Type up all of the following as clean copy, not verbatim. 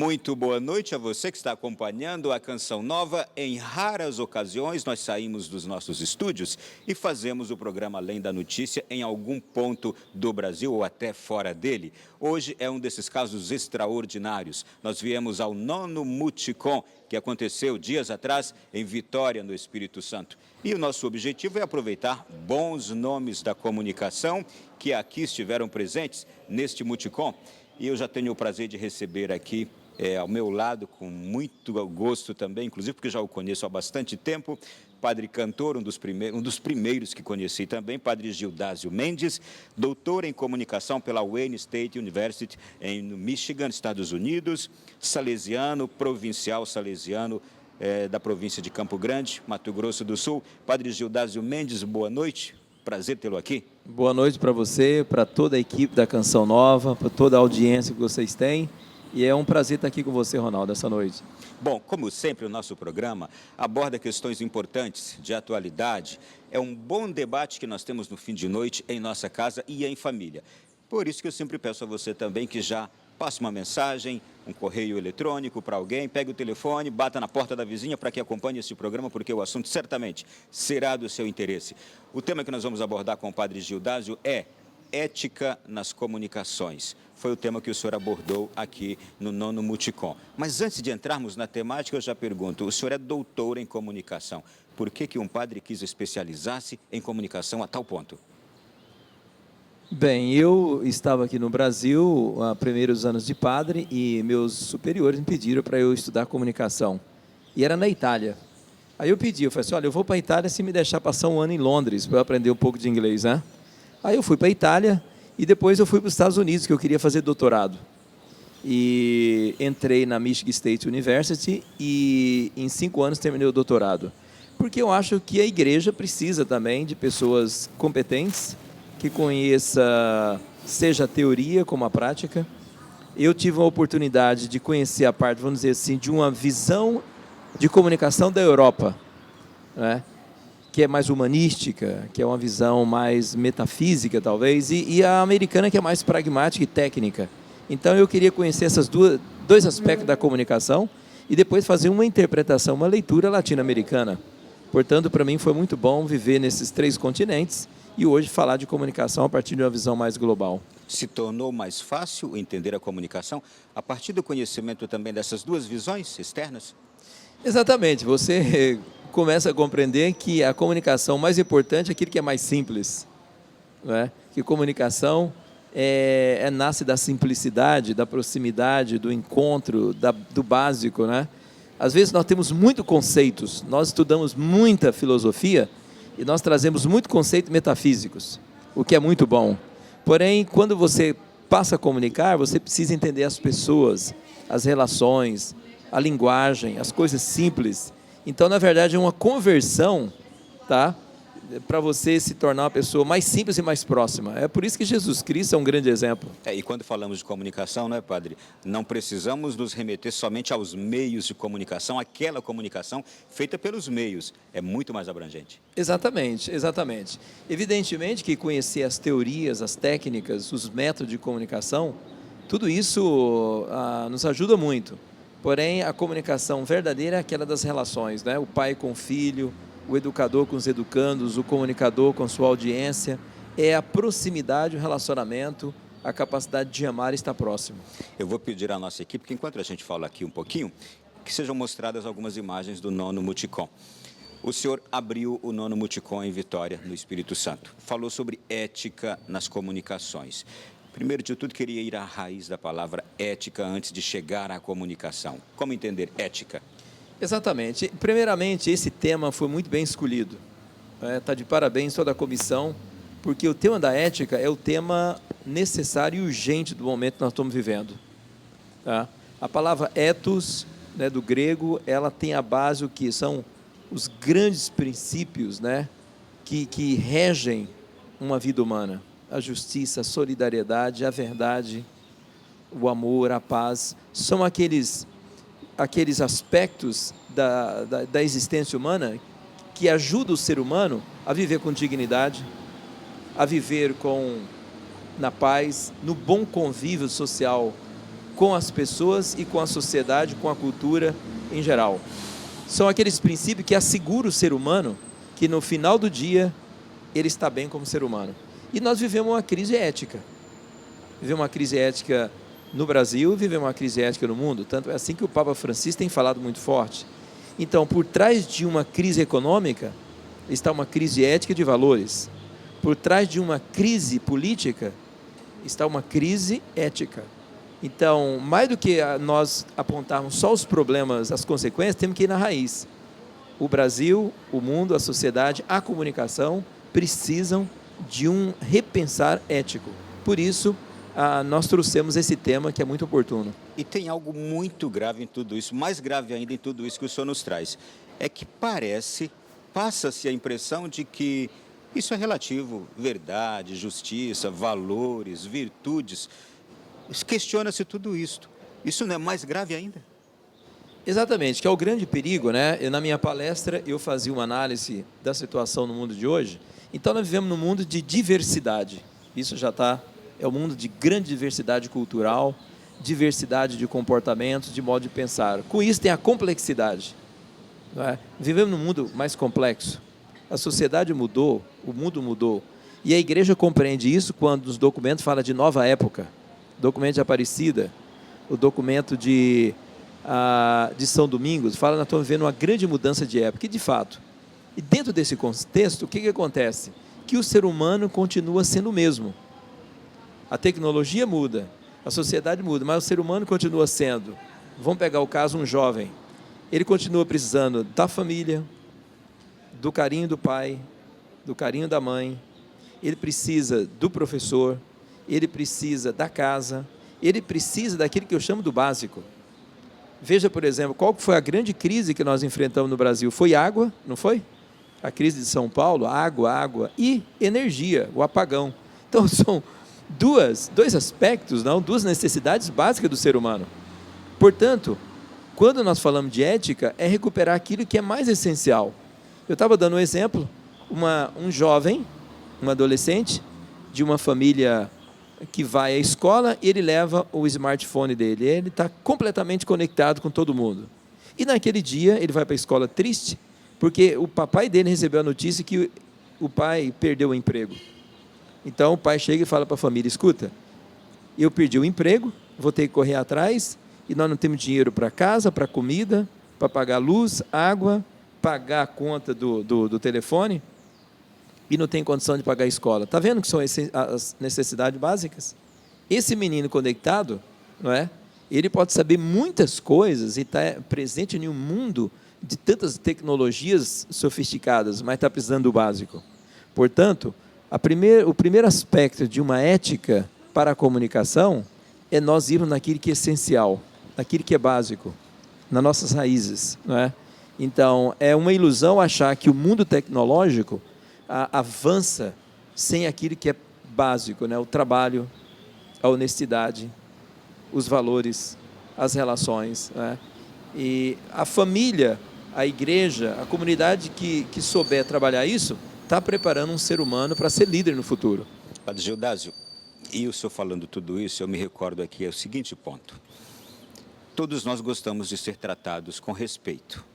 Muito boa noite a você que está acompanhando a Canção Nova. Em raras ocasiões, nós saímos dos nossos estúdios e fazemos o programa Além da Notícia em algum ponto do Brasil ou até fora dele. Hoje é um desses casos extraordinários. Nós viemos ao 9º Multicom, que aconteceu dias atrás em Vitória, no Espírito Santo. E o nosso objetivo é aproveitar bons nomes da comunicação que aqui estiveram presentes neste Multicom. E eu já tenho o prazer de receber aqui, ao meu lado, com muito gosto também, inclusive porque já o conheço há bastante tempo, padre cantor, um dos primeiros que conheci também, padre Gildásio Mendes, doutor em comunicação pela Wayne State University, em Michigan, Estados Unidos, salesiano, provincial salesiano, da província de Campo Grande, Mato Grosso do Sul. Padre Gildásio Mendes, boa noite. Prazer tê-lo aqui. Boa noite para você, para toda a equipe da Canção Nova, para toda a audiência que vocês têm. E é um prazer estar aqui com você, Ronaldo, essa noite. Bom, como sempre, o nosso programa aborda questões importantes de atualidade. É um bom debate que nós temos no fim de noite em nossa casa e em família. Por isso que eu sempre peço a você também que já passe uma mensagem, um correio eletrônico para alguém, pegue o telefone, bata na porta da vizinha para que acompanhe esse programa, porque o assunto certamente será do seu interesse. O tema que nós vamos abordar com o padre Gildásio é ética nas comunicações. Foi o tema que o senhor abordou aqui no 9º Multicom. Mas antes de entrarmos na temática, eu já pergunto, o senhor é doutor em comunicação. Por que um padre quis especializar-se em comunicação a tal ponto? Bem, eu estava aqui no Brasil há primeiros anos de padre e meus superiores me pediram para eu estudar comunicação. E era na Itália. Aí eu falei assim, olha, eu vou para a Itália se me deixar passar um ano em Londres para eu aprender um pouco de inglês, né? Aí eu fui para a Itália e depois eu fui para os Estados Unidos, que eu queria fazer doutorado. E entrei na Michigan State University e em 5 anos terminei o doutorado. Porque eu acho que a igreja precisa também de pessoas competentes, que conheça, seja a teoria como a prática. Eu tive a oportunidade de conhecer a parte, vamos dizer assim, de uma visão de comunicação da Europa, né? Que é mais humanística, que é uma visão mais metafísica, talvez, e a americana, que é mais pragmática e técnica. Então, eu queria conhecer esses dois aspectos da comunicação e depois fazer uma interpretação, uma leitura latino-americana. Portanto, para mim foi muito bom viver nesses 3 continentes e hoje falar de comunicação a partir de uma visão mais global. Se tornou mais fácil entender a comunicação a partir do conhecimento também dessas 2 visões externas? Exatamente. Você começa a compreender que a comunicação mais importante é aquilo que é mais simples, né? Que comunicação nasce da simplicidade, da proximidade, do encontro, do básico, né? Às vezes nós temos muitos conceitos, nós estudamos muita filosofia e nós trazemos muito conceitos metafísicos, o que é muito bom. Porém, quando você passa a comunicar, você precisa entender as pessoas, as relações, a linguagem, as coisas simples. Então, na verdade, é uma conversão, tá? Para você se tornar uma pessoa mais simples e mais próxima. É por isso que Jesus Cristo é um grande exemplo. E quando falamos de comunicação, não é, padre? Não precisamos nos remeter somente aos meios de comunicação, aquela comunicação feita pelos meios. É muito mais abrangente. Exatamente, exatamente. Evidentemente que conhecer as teorias, as técnicas, os métodos de comunicação, tudo isso nos ajuda muito. Porém, a comunicação verdadeira é aquela das relações, né? O pai com o filho, o educador com os educandos, o comunicador com sua audiência. É a proximidade, o relacionamento, a capacidade de amar e estar próximo. Eu vou pedir à nossa equipe que, enquanto a gente fala aqui um pouquinho, que sejam mostradas algumas imagens do 9º Multicom. O senhor abriu o 9º Multicom em Vitória, no Espírito Santo. Falou sobre ética nas comunicações. Primeiro de tudo, queria ir à raiz da palavra ética antes de chegar à comunicação. Como entender ética? Exatamente. Primeiramente, esse tema foi muito bem escolhido. Está de parabéns toda a comissão, porque o tema da ética é o tema necessário e urgente do momento que nós estamos vivendo. Tá? A palavra ethos, né, do grego, ela tem a base, o que são os grandes princípios, né, que regem uma vida humana. A justiça, a solidariedade, a verdade, o amor, a paz, são aqueles aspectos da existência humana que ajudam o ser humano a viver com dignidade, a viver na paz, no bom convívio social com as pessoas e com a sociedade, com a cultura em geral. São aqueles princípios que asseguram o ser humano que no final do dia ele está bem como ser humano. E nós vivemos uma crise ética. Vivemos uma crise ética no Brasil, vivemos uma crise ética no mundo. Tanto é assim que o Papa Francisco tem falado muito forte. Então, por trás de uma crise econômica, está uma crise ética de valores. Por trás de uma crise política, está uma crise ética. Então, mais do que nós apontarmos só os problemas, as consequências, temos que ir na raiz. O Brasil, o mundo, a sociedade, a comunicação precisam de um repensar ético. Por isso, nós trouxemos esse tema que é muito oportuno. E tem algo muito grave em tudo isso, mais grave ainda em tudo isso que o senhor nos traz. É que passa-se a impressão de que isso é relativo, verdade, justiça, valores, virtudes. Questiona-se tudo isso. Isso não é mais grave ainda? Exatamente, que é o grande perigo, né? Na minha palestra, eu fazia uma análise da situação no mundo de hoje. Então, nós vivemos num mundo de diversidade. Isso já é um mundo de grande diversidade cultural, diversidade de comportamentos, de modo de pensar. Com isso, tem a complexidade. Não é? Vivemos num mundo mais complexo. A sociedade mudou, o mundo mudou. E a igreja compreende isso quando os documentos falam de nova época. Documento de Aparecida, o documento de São Domingos, fala que nós estamos vivendo uma grande mudança de época, e de fato. E dentro desse contexto, o que acontece? Que o ser humano continua sendo o mesmo. A tecnologia muda, a sociedade muda, mas o ser humano continua sendo. Vamos pegar o caso de um jovem. Ele continua precisando da família, do carinho do pai, do carinho da mãe. Ele precisa do professor, ele precisa da casa, ele precisa daquilo que eu chamo do básico. Veja, por exemplo, qual foi a grande crise que nós enfrentamos no Brasil? Foi água, não foi? A crise de São Paulo, água e energia, o apagão. Então, são dois aspectos, duas necessidades básicas do ser humano. Portanto, quando nós falamos de ética, é recuperar aquilo que é mais essencial. Eu estava dando um exemplo, um jovem, um adolescente, de uma família que vai à escola, ele leva o smartphone dele, ele está completamente conectado com todo mundo. E naquele dia, ele vai para a escola triste, porque o papai dele recebeu a notícia que o pai perdeu o emprego. Então, o pai chega e fala para a família, escuta, eu perdi o emprego, vou ter que correr atrás, e nós não temos dinheiro para casa, para comida, para pagar luz, água, pagar a conta do telefone, e não tem condição de pagar a escola. Está vendo que são as necessidades básicas? Esse menino conectado, não é? Ele pode saber muitas coisas e está presente em um mundo de tantas tecnologias sofisticadas, mas está precisando do básico. Portanto, o primeiro aspecto de uma ética para a comunicação é nós irmos naquilo que é essencial, naquilo que é básico, nas nossas raízes, não é? Então, é uma ilusão achar que o mundo tecnológico avança sem aquilo que é básico, né? O trabalho, a honestidade, os valores, as relações, né? E a família, a igreja, a comunidade que souber trabalhar isso, está preparando um ser humano para ser líder no futuro. Padre Gildásio, e o senhor falando tudo isso, eu me recordo aqui, é o seguinte ponto. Todos nós gostamos de ser tratados com respeito.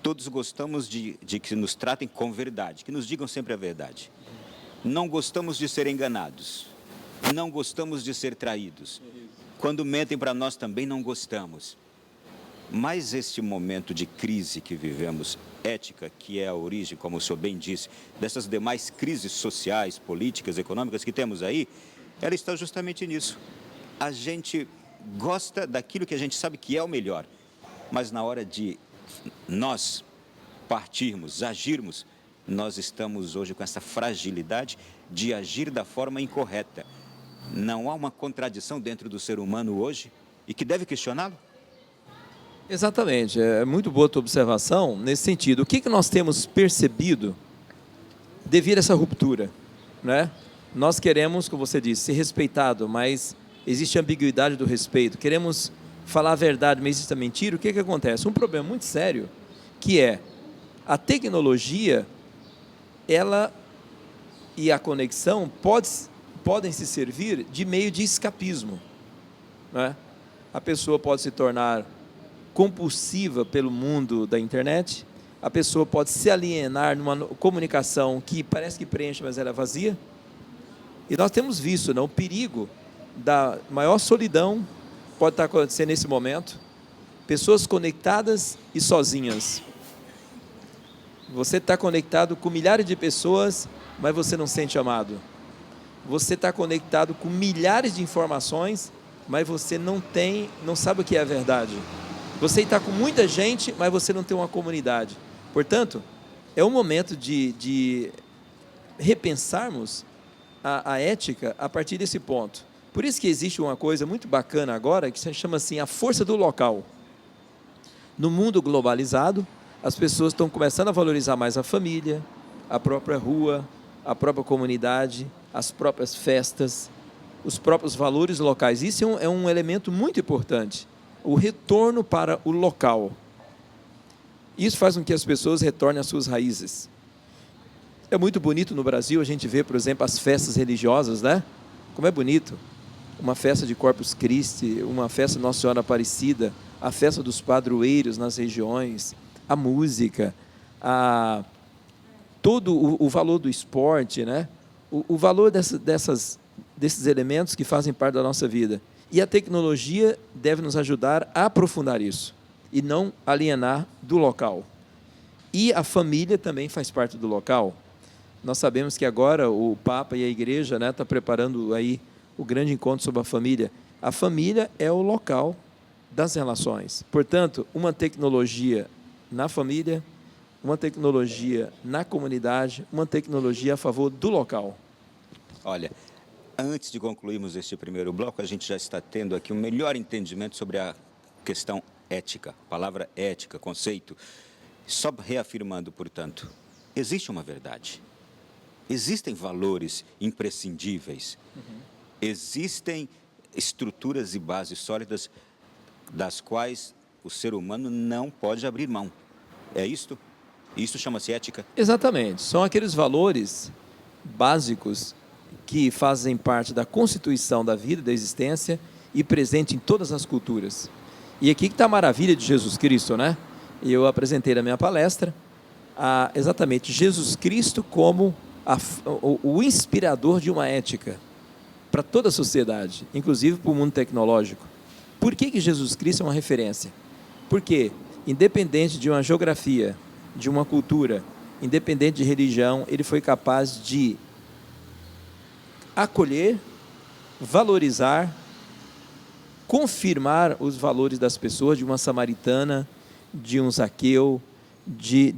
Todos gostamos de que nos tratem com verdade, que nos digam sempre a verdade. Não gostamos de ser enganados. Não gostamos de ser traídos. Quando mentem para nós também não gostamos. Mas este momento de crise que vivemos, ética, que é a origem, como o senhor bem disse, dessas demais crises sociais, políticas, econômicas que temos aí, ela está justamente nisso. A gente gosta daquilo que a gente sabe que é o melhor, mas na hora de nós partirmos, agirmos, nós estamos hoje com essa fragilidade de agir da forma incorreta. Não há uma contradição dentro do ser humano hoje e que deve questioná-lo? Exatamente, é muito boa a tua observação nesse sentido. O que nós temos percebido devido a essa ruptura, né? Nós queremos, como você disse, ser respeitado, mas existe a ambiguidade do respeito. Queremos falar a verdade, mas existe a mentira. O que acontece? Um problema muito sério, que é a tecnologia, ela e a conexão podem se servir de meio de escapismo. né? A pessoa pode se tornar compulsiva pelo mundo da internet, a pessoa pode se alienar numa comunicação que parece que preenche, mas ela é vazia. E nós temos visto, né, o perigo da maior solidão pode estar acontecendo nesse momento. Pessoas conectadas e sozinhas. Você está conectado com milhares de pessoas, mas você não se sente amado. Você está conectado com milhares de informações, mas você não sabe o que é a verdade. Você está com muita gente, mas você não tem uma comunidade. Portanto, é um momento de repensarmos a ética a partir desse ponto. Por isso que existe uma coisa muito bacana agora, que se chama assim, a força do local. No mundo globalizado, as pessoas estão começando a valorizar mais a família, a própria rua, a própria comunidade, as próprias festas, os próprios valores locais. Isso é um elemento muito importante, o retorno para o local. Isso faz com que as pessoas retornem às suas raízes. É muito bonito no Brasil, a gente vê, por exemplo, as festas religiosas, né? Como é bonito. Uma festa de Corpus Christi, uma festa Nossa Senhora Aparecida, a festa dos padroeiros nas regiões, a música, todo o valor do esporte, né? O valor desses elementos que fazem parte da nossa vida. E a tecnologia deve nos ajudar a aprofundar isso e não alienar do local. E a família também faz parte do local. Nós sabemos que agora o Papa e a Igreja, né, tá preparando aí o grande encontro sobre a família. A família é o local das relações. Portanto, uma tecnologia na família, uma tecnologia na comunidade, uma tecnologia a favor do local. Olha, antes de concluirmos este primeiro bloco, a gente já está tendo aqui um melhor entendimento sobre a questão ética, palavra ética, conceito. Só reafirmando, portanto, existe uma verdade. Existem valores imprescindíveis. Existem estruturas e bases sólidas das quais o ser humano não pode abrir mão. É isto? Isso chama-se ética? Exatamente. São aqueles valores básicos que fazem parte da constituição da vida, da existência e presente em todas as culturas. E aqui que está a maravilha de Jesus Cristo, né? Eu apresentei na minha palestra exatamente Jesus Cristo como o inspirador de uma ética para toda a sociedade, inclusive para o mundo tecnológico. Por que Jesus Cristo é uma referência? Porque, independente de uma geografia, de uma cultura, independente de religião, ele foi capaz de acolher, valorizar, confirmar os valores das pessoas, de uma samaritana, de um Zaqueu, de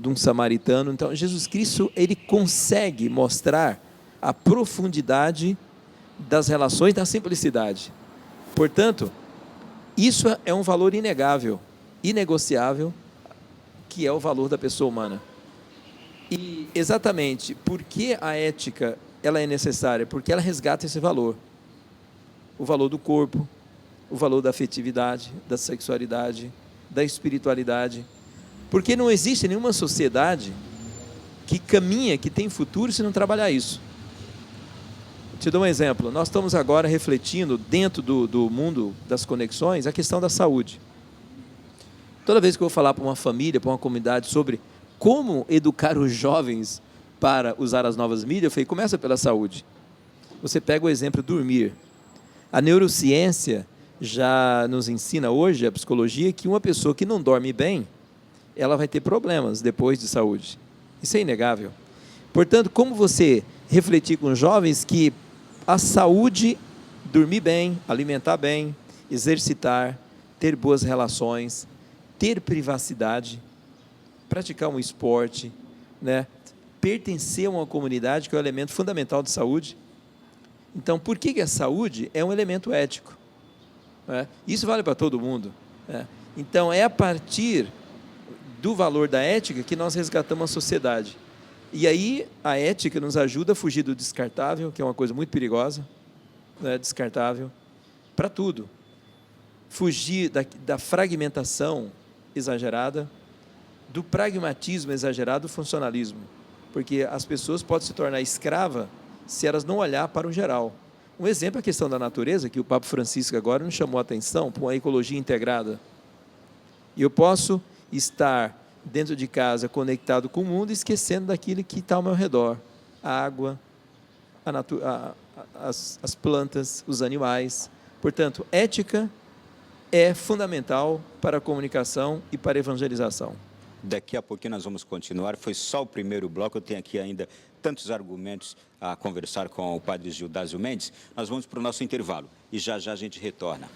um samaritano. Então, Jesus Cristo, ele consegue mostrar a profundidade das relações, da simplicidade. Portanto, isso é um valor inegável, inegociável, que é o valor da pessoa humana. E exatamente por que a ética ela é necessária? Porque ela resgata esse valor. O valor do corpo, o valor da afetividade, da sexualidade, da espiritualidade. Porque não existe nenhuma sociedade que caminha, que tem futuro, se não trabalhar isso. Te dou um exemplo. Nós estamos agora refletindo, dentro do mundo das conexões, a questão da saúde. Toda vez que eu vou falar para uma família, para uma comunidade, sobre como educar os jovens para usar as novas mídias, eu falei, começa pela saúde. Você pega o exemplo dormir. A neurociência já nos ensina hoje, a psicologia, que uma pessoa que não dorme bem, ela vai ter problemas depois de saúde. Isso é inegável. Portanto, como você refletir com os jovens que a saúde, dormir bem, alimentar bem, exercitar, ter boas relações, ter privacidade, praticar um esporte, né? Pertencer a uma comunidade, que é um elemento fundamental de saúde. Então, por que a saúde é um elemento ético? Né? Isso vale para todo mundo. Né? Então, é a partir do valor da ética que nós resgatamos a sociedade. E aí, a ética nos ajuda a fugir do descartável, que é uma coisa muito perigosa, né? Descartável, para tudo. Fugir da fragmentação exagerada, do pragmatismo exagerado, do funcionalismo. Porque as pessoas podem se tornar escravas se elas não olhar para o geral. Um exemplo é a questão da natureza, que o Papa Francisco agora nos chamou a atenção para uma ecologia integrada. E eu posso estar dentro de casa conectado com o mundo, esquecendo daquilo que está ao meu redor. A água, as plantas, os animais. Portanto, ética é fundamental para a comunicação e para a evangelização. Daqui a pouquinho nós vamos continuar. Foi só o primeiro bloco. Eu tenho aqui ainda tantos argumentos a conversar com o padre Gildásio Mendes. Nós vamos para o nosso intervalo e já já a gente retorna.